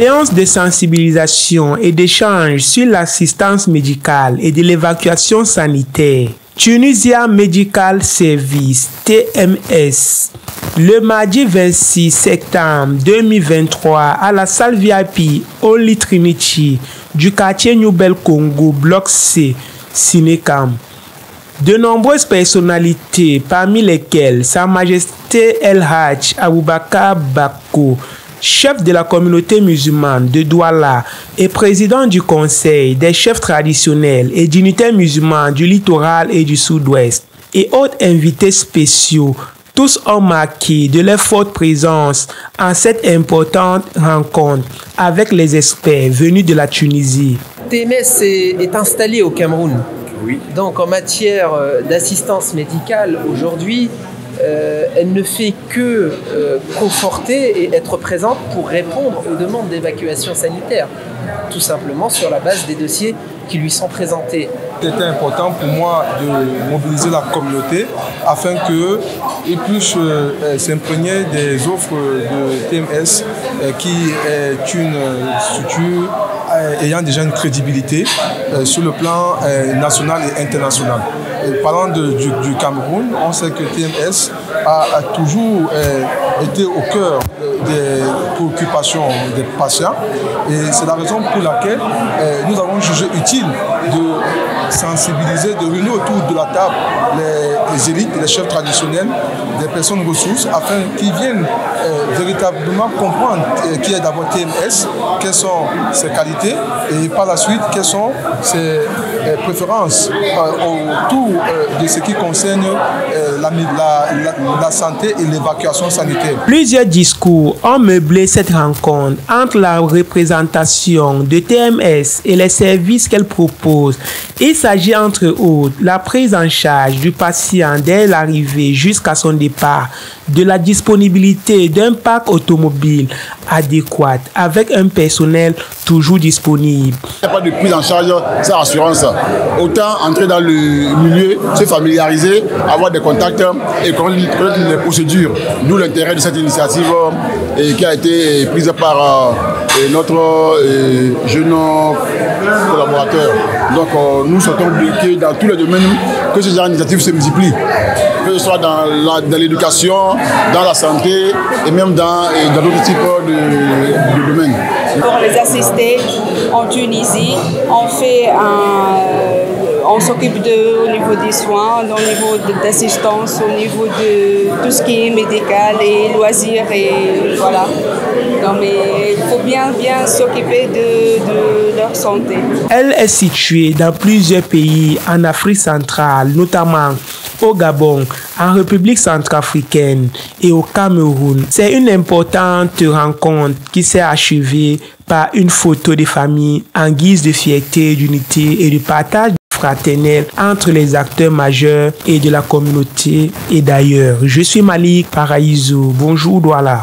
Séance de sensibilisation et d'échange sur l'assistance médicale et de l'évacuation sanitaire. Tunisia Medical Service, TMS. Le mardi 26 septembre 2023 à la salle VIP Holy Trinity du quartier Nouvelle Congo, bloc C, Sinekam. De nombreuses personnalités, parmi lesquelles Sa Majesté El Hadj Aboubakar Bako, chef de la communauté musulmane de Douala et président du conseil des chefs traditionnels et dignitaires musulmans du littoral et du sud-ouest, et autres invités spéciaux, tous ont marqué de leur forte présence en cette importante rencontre avec les experts venus de la Tunisie. TMS est installé au Cameroun. Oui. Donc en matière d'assistance médicale aujourd'hui, elle ne fait que conforter et être présente pour répondre aux demandes d'évacuation sanitaire, tout simplement sur la base des dossiers qui lui sont présentés. C'était important pour moi de mobiliser la communauté afin qu'ils puissent s'imprégner des offres de TMS qui est une structure ayant déjà une crédibilité sur le plan national et international. Et parlant du Cameroun, on sait que TMS a toujours été au cœur des préoccupations des patients et c'est la raison pour laquelle nous avons jugé utile de sensibiliser, de réunir autour de la table les élites, les chefs traditionnels, des personnes ressources afin qu'ils viennent véritablement comprendre qui est d'abord TMS, quelles sont ses qualités et par la suite quelles sont ses préférences autour de ce qui concerne la santé et l'évacuation sanitaire. Plusieurs discours ont meublé cette rencontre entre la représentation de TMS et les services qu'elle propose. Il s'agit entre autres la prise en charge du patient dès l'arrivée jusqu'à son départ, de la disponibilité d'un parc automobile adéquat avec un personnel toujours disponible. Il n'y a pas de prise en charge sans assurance. Autant entrer dans le milieu, se familiariser, avoir des contacts et connaître les procédures. D'où l'intérêt de cette initiative qui a été prise par notre jeune collaborateur. Donc nous souhaitons que dans tous les domaines, que ce genre d'initiative se multiplie. Que ce soit dans l'éducation, dans la santé et même dans d'autres types de domaines. Pour les assister en Tunisie, on s'occupe au niveau des soins, au niveau d'assistance, au niveau de tout ce qui est médical et loisirs et voilà. Non, mais il faut bien s'occuper de leur santé. Elle est située dans plusieurs pays en Afrique centrale, notamment au Gabon, en République centrafricaine et au Cameroun. C'est une importante rencontre qui s'est achevée par une photo de famille en guise de fierté, d'unité et de partage fraternel entre les acteurs majeurs et de la communauté et d'ailleurs. Je suis Malik Paraïso. Bonjour Douala.